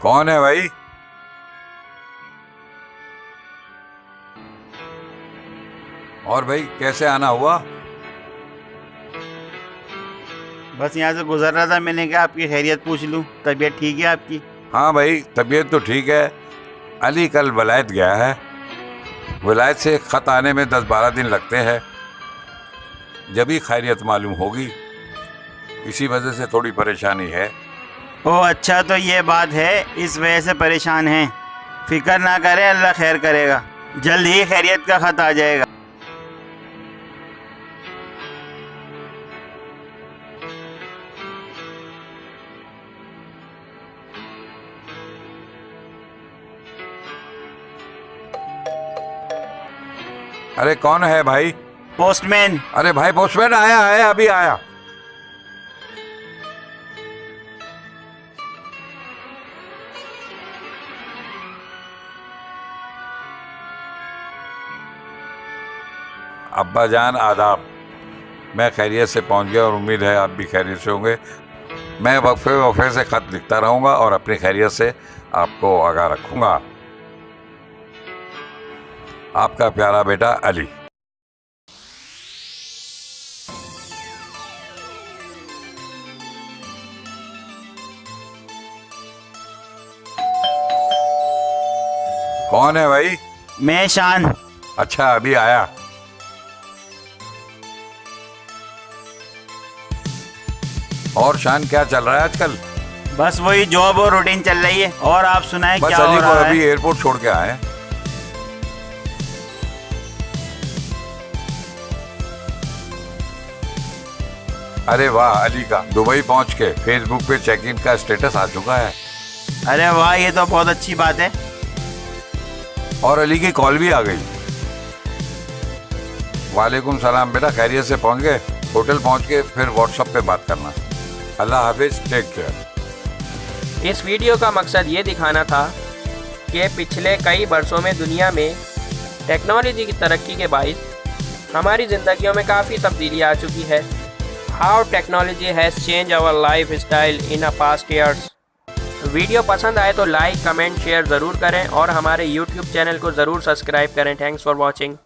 कौन है भाई? और भाई कैसे आना हुआ? बस यहाँ से गुजर रहा था, मैंने कहा आपकी खैरियत पूछ लूँ। तबीयत ठीक है आपकी? हाँ भाई, तबीयत तो ठीक है। अली कल वलायत गया है। वलायत से खत आने में 10-12 दिन लगते हैं। जब ही खैरियत मालूम होगी। इसी वजह से थोड़ी परेशानी है। ओह अच्छा, तो ये बात है, इस वजह से परेशान हैं। फिक्र ना करें, अल्लाह खैर करेगा। जल्द ही खैरियत का खत आ जाएगा। अरे कौन है भाई? पोस्टमैन। अरे भाई पोस्टमैन आया है, अभी आया। अब्बा जान आदाब। मैं खैरियत से पहुंच गया और उम्मीद है आप भी खैरियत से होंगे। मैं वक्फे वक्फे से खत लिखता रहूंगा और अपनी खैरियत से आपको आगाह रखूंगा। आपका प्यारा बेटा अली। कौन है भाई? मैं शान। अच्छा, अभी आया। और शान, क्या चल रहा है आजकल? बस वही जॉब और रूटीन चल रही है। और आप सुनाएं बस क्या हो अली को रहा अभी है? एयरपोर्ट छोड़ के आए। अरे वाह, अली का दुबई पहुंच के फेसबुक पे चेक इन का स्टेटस आ चुका है। अरे वाह, ये तो बहुत अच्छी बात है। और अली की कॉल भी आ गई। वालेकुम सलाम बेटा, खैरियत से पहुंच गए? होटल पहुंच के फिर व्हाट्सएप पे बात करना। अल्लाह हाफिज, टेक केयर। इस वीडियो का मकसद ये दिखाना था कि पिछले कई वर्षों में दुनिया में टेक्नोलॉजी की तरक्की के बाइस हमारी ज़िंदगियों में काफ़ी तब्दीली आ चुकी है। How technology has change our lifestyle in a past years. Video पसंद आए तो लाइक, कमेंट, शेयर ज़रूर करें और हमारे YouTube चैनल को ज़रूर सब्सक्राइब करें। Thanks for watching.